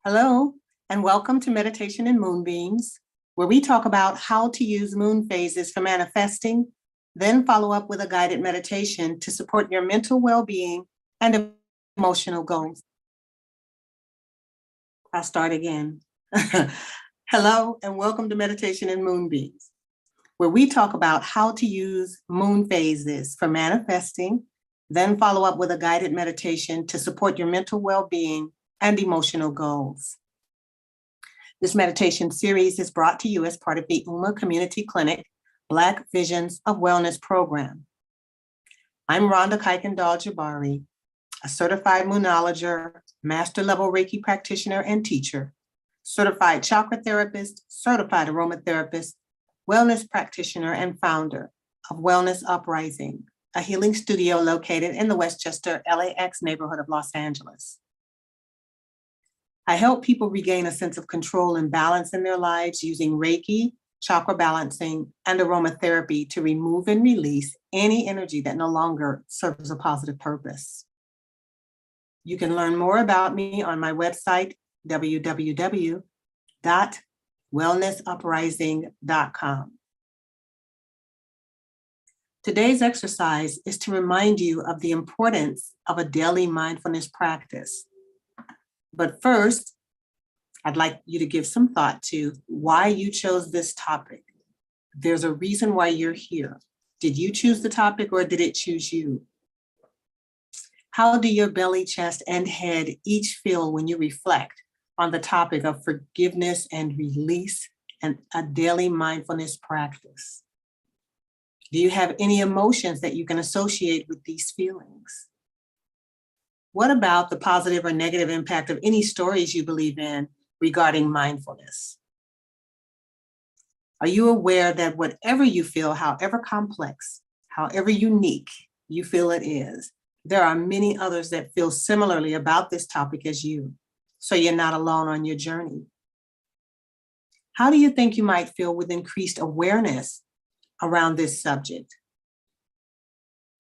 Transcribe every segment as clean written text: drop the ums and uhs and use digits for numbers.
Hello, and welcome to Meditation in Moonbeams, where we talk about how to use moon phases for manifesting, then follow up with a guided meditation to support your mental well-being and emotional goals. I'll start again. Hello, and welcome to Meditation in Moonbeams, where we talk about how to use moon phases for manifesting, then follow up with a guided meditation to support your mental well-being and emotional goals. This meditation series is brought to you as part of the UMA Community Clinic Black Visions of Wellness program. I'm Rhonda Jabari, a certified moonologer, master level Reiki practitioner and teacher, certified chakra therapist, certified aromatherapist, wellness practitioner, and founder of Wellness Uprising, a healing studio located in the Westchester, LAX neighborhood of Los Angeles. I help people regain a sense of control and balance in their lives using Reiki, chakra balancing, and aromatherapy to remove and release any energy that no longer serves a positive purpose. You can learn more about me on my website, www.wellnessuprising.com. Today's exercise is to remind you of the importance of a daily mindfulness practice. But first, I'd like you to give some thought to why you chose this topic. There's a reason why you're here. Did you choose the topic or did it choose you? How do your belly, chest, and head each feel when you reflect on the topic of forgiveness and release and a daily mindfulness practice? Do you have any emotions that you can associate with these feelings? What about the positive or negative impact of any stories you believe in regarding mindfulness? Are you aware that whatever you feel, however complex, however unique you feel it is, there are many others that feel similarly about this topic as you, so you're not alone on your journey? How do you think you might feel with increased awareness around this subject?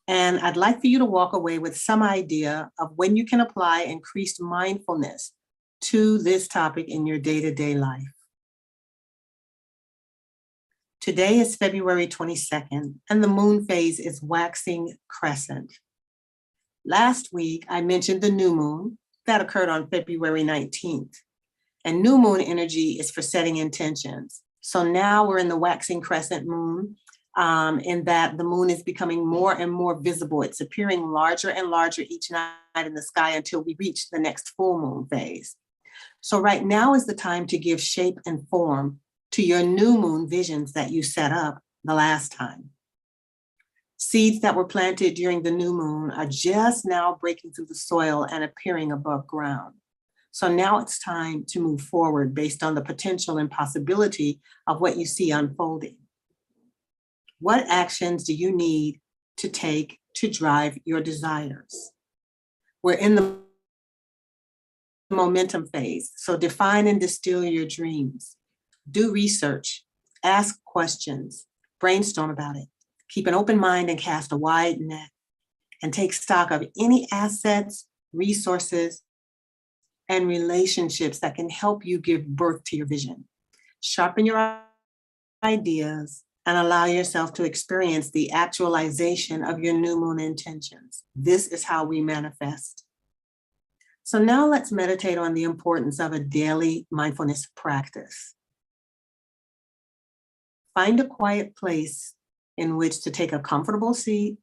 And I'd like for you to walk away with some idea of when you can apply increased mindfulness to this topic in your day-to-day life. Today is February 22nd, and the moon phase is waxing crescent. Last week, I mentioned the new moon that occurred on February 19th. And new moon energy is for setting intentions. So now we're in the waxing crescent moon, in that the moon is becoming more and more visible. It's appearing larger and larger each night in the sky until we reach the next full moon phase. So right now is the time to give shape and form to your new moon visions that you set up the last time. Seeds that were planted during the new moon are just now breaking through the soil and appearing above ground. So now it's time to move forward based on the potential and possibility of what you see unfolding. What actions do you need to take to drive your desires? We're in the momentum phase, so define and distill your dreams. Do research, ask questions, brainstorm about it. Keep an open mind and cast a wide net, and take stock of any assets, resources, and relationships that can help you give birth to your vision. Sharpen your ideas and allow yourself to experience the actualization of your new moon intentions. This is how we manifest. So now let's meditate on the importance of a daily mindfulness practice. Find a quiet place in which to take a comfortable seat.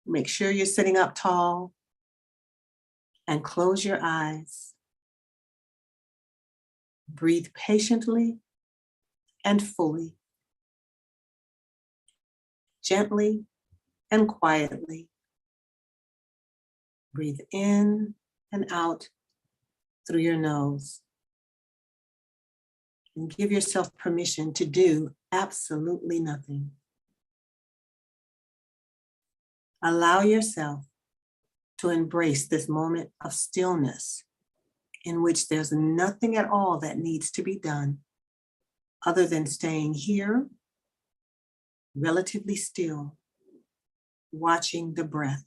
Make sure you're sitting up tall and close your eyes. Breathe patiently and fully. Gently and quietly. Breathe in and out through your nose. And give yourself permission to do absolutely nothing. Allow yourself to embrace this moment of stillness in which there's nothing at all that needs to be done other than staying here, relatively still, watching the breath.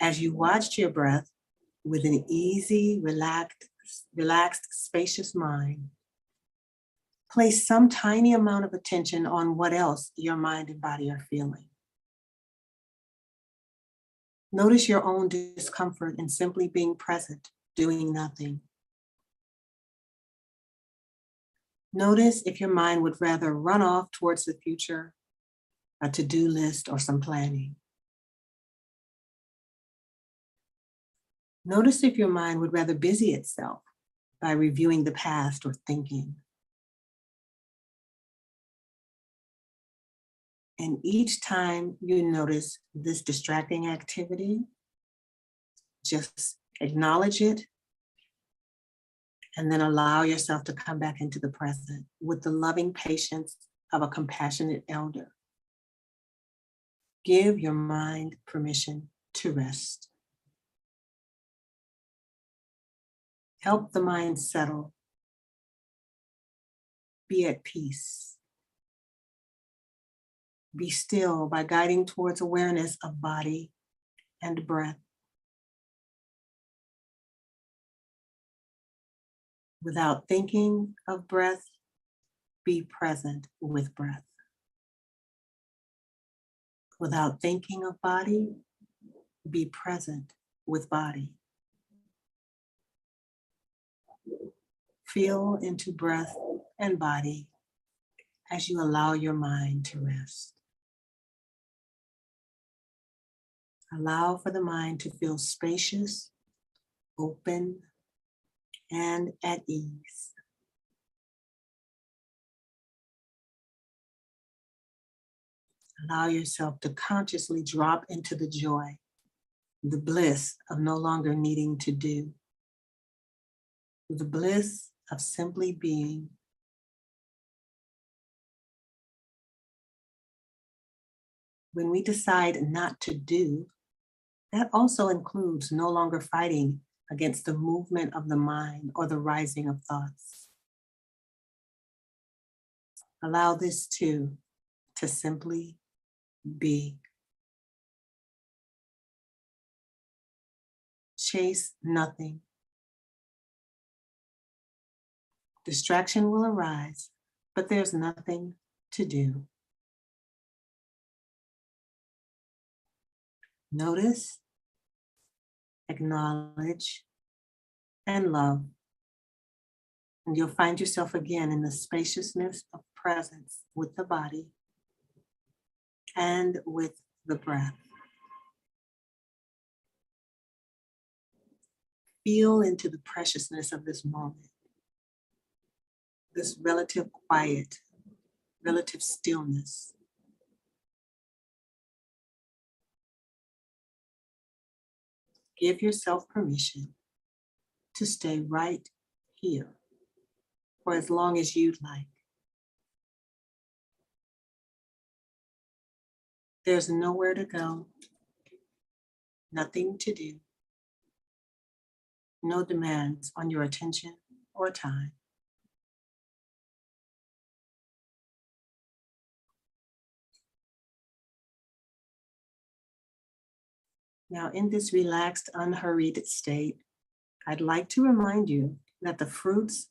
As you watched your breath, With an easy, relaxed, spacious mind, place some tiny amount of attention on what else your mind and body are feeling. Notice your own discomfort in simply being present, doing nothing. Notice if your mind would rather run off towards the future, a to-do list, or some planning. Notice if your mind would rather busy itself by reviewing the past or thinking. And each time you notice this distracting activity, just acknowledge it and then allow yourself to come back into the present with the loving patience of a compassionate elder. Give your mind permission to rest. Help the mind settle. Be at peace. Be still by guiding towards awareness of body and breath. Without thinking of breath, be present with breath. Without thinking of body, be present with body. Feel into breath and body as you allow your mind to rest. Allow for the mind to feel spacious, open, and at ease. Allow yourself to consciously drop into the joy, the bliss of no longer needing to do, the bliss of simply being. When we decide not to do, that also includes no longer fighting against the movement of the mind or the rising of thoughts. Allow this too to simply be. Chase nothing. Distraction will arise, but there's nothing to do. Notice, acknowledge, and love. And you'll find yourself again in the spaciousness of presence with the body and with the breath. Feel into the preciousness of this moment, this relative quiet, relative stillness. Give yourself permission to stay right here for as long as you'd like. There's nowhere to go, nothing to do, no demands on your attention or time. Now, in this relaxed, unhurried state, I'd like to remind you that the fruits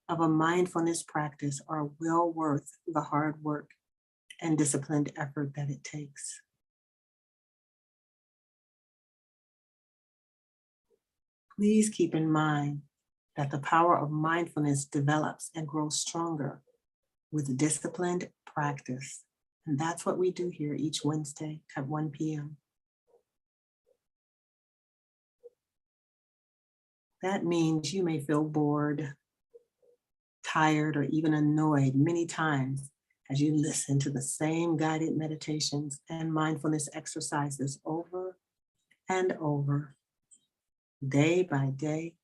of a mindfulness practice are well worth the hard work and disciplined effort that it takes. Please keep in mind that the power of mindfulness develops and grows stronger with disciplined practice. And that's what we do here each Wednesday at 1 p.m. That means you may feel bored, tired, or even annoyed many times as you listen to the same guided meditations and mindfulness exercises over and over, day by day,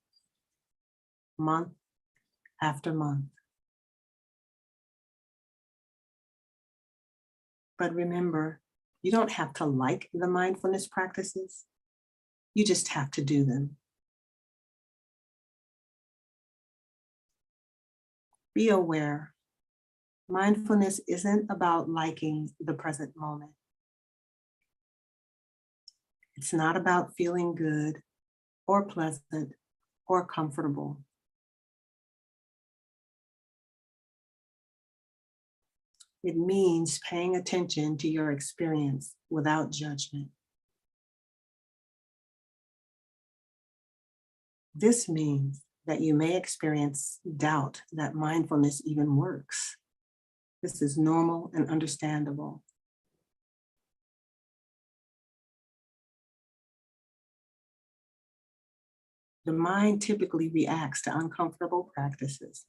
month after month. But remember, you don't have to like the mindfulness practices. You just have to do them. Be aware, mindfulness isn't about liking the present moment. It's not about feeling good or pleasant or comfortable. It means paying attention to your experience without judgment. This means that you may experience doubt that mindfulness even works. This is normal and understandable. The mind typically reacts to uncomfortable practices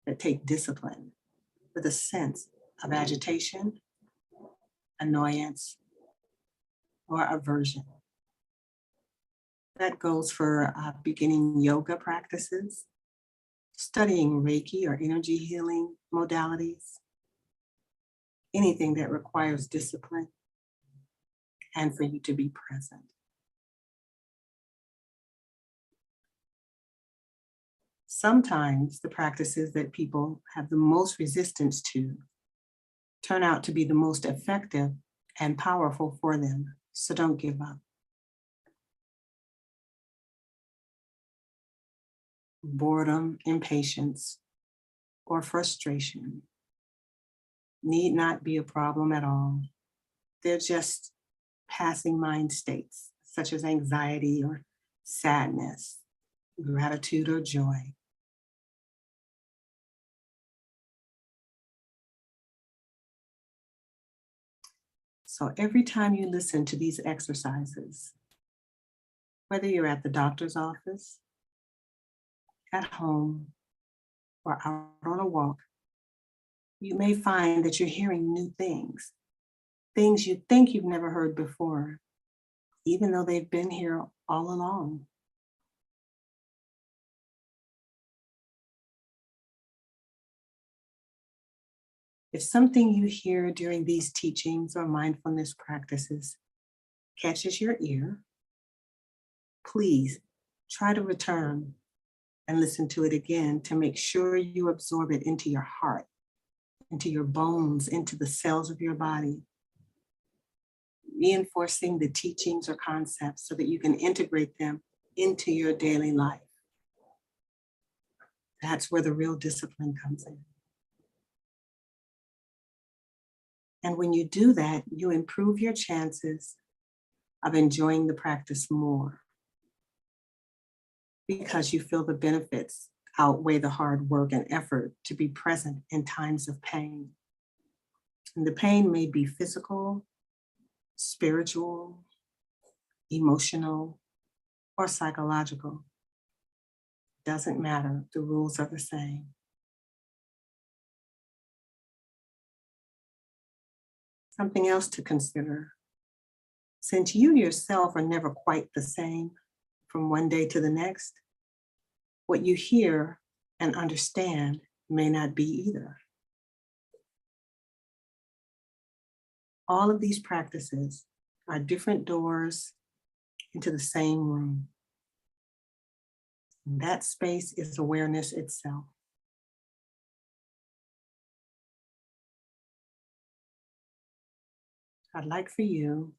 that take discipline with a sense of agitation, annoyance, or aversion. That goes for beginning yoga practices, studying Reiki or energy healing modalities, anything that requires discipline and for you to be present. Sometimes the practices that people have the most resistance to turn out to be the most effective and powerful for them. So don't give up. Boredom, impatience, or frustration need not be a problem at all. They're just passing mind states, such as anxiety or sadness, gratitude or joy. So every time you listen to these exercises, whether you're at the doctor's office, at home, or out on a walk, you may find that you're hearing new things you think you've never heard before, even though they've been here all along. If something you hear during these teachings or mindfulness practices catches your ear, please try to return and listen to it again to make sure you absorb it into your heart, into your bones, into the cells of your body, reinforcing the teachings or concepts so that you can integrate them into your daily life. That's where the real discipline comes in. And when you do that, you improve your chances of enjoying the practice more because you feel the benefits outweigh the hard work and effort to be present in times of pain. And the pain may be physical, spiritual, emotional, or psychological. Doesn't matter, the rules are the same. Something else to consider. Since you yourself are never quite the same from one day to the next, what you hear and understand may not be either. All of these practices are different doors into the same room. And that space is awareness itself. I'd like for you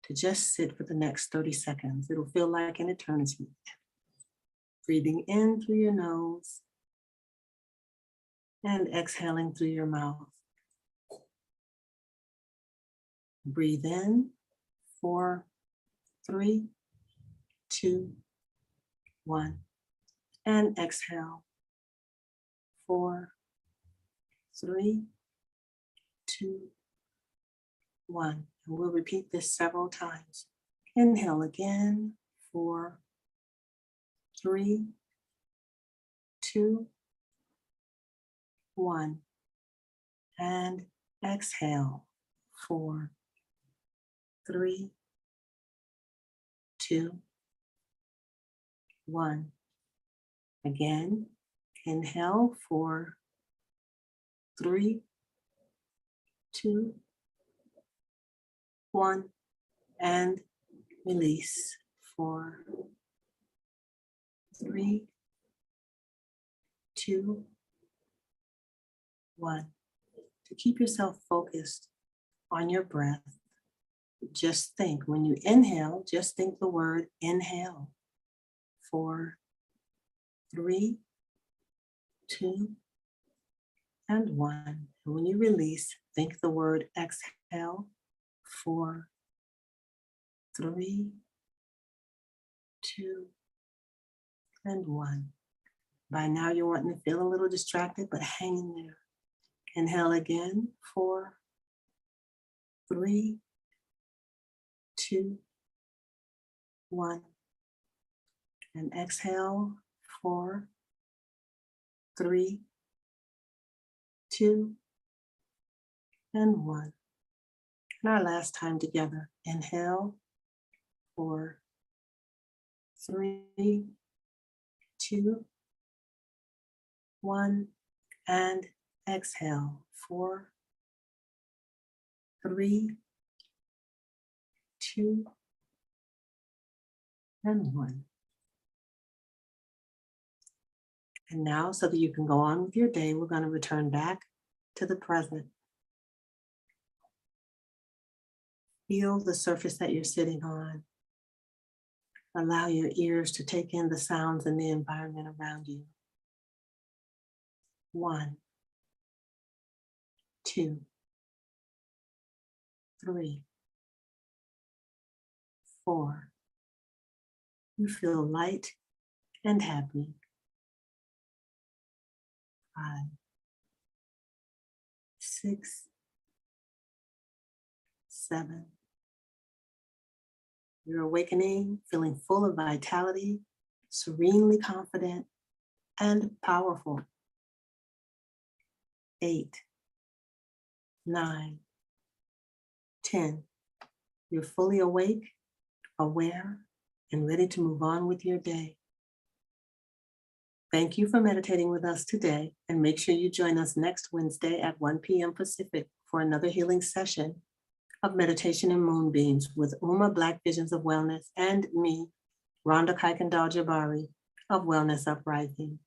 to just sit for the next 30 seconds. It'll feel like an eternity. Breathing in through your nose and exhaling through your mouth. Breathe in, 4, 3, 2, 1, and exhale, 4, 3, 2, 1. And we'll repeat this several times. Inhale again, 4, 3, 2, 1. And exhale, 4, 3, 2, 1. Again, inhale, 4, 3, 2, 1, and release, 4, 3, 2, 1. To keep yourself focused on your breath, just think, when you inhale, just think the word inhale. 4, 3, 2, and 1. And when you release, think the word exhale. 4, 3, 2, and 1. By now you're wanting to feel a little distracted, but hang in there. Inhale again. 4, 3, 2, 1. And exhale. 4, 3, 2, and 1. And our last time together. Inhale. 4, 3, 2, 1. And exhale. 4, 3, 2, and 1. And now, so that you can go on with your day, we're going to return back to the present. Feel the surface that you're sitting on. Allow your ears to take in the sounds and the environment around you. 1, 2, 3, 4. You feel light and happy. 5, 6, 7. You're awakening, feeling full of vitality, serenely confident, and powerful. 8, 9, 10. You're fully awake, aware, and ready to move on with your day. Thank you for meditating with us today, and make sure you join us next Wednesday at 1 p.m. Pacific for another healing session of Meditation and Moonbeams with Uma Black Visions of Wellness and me, Rhonda Kuykendall Jabari of Wellness Uprising.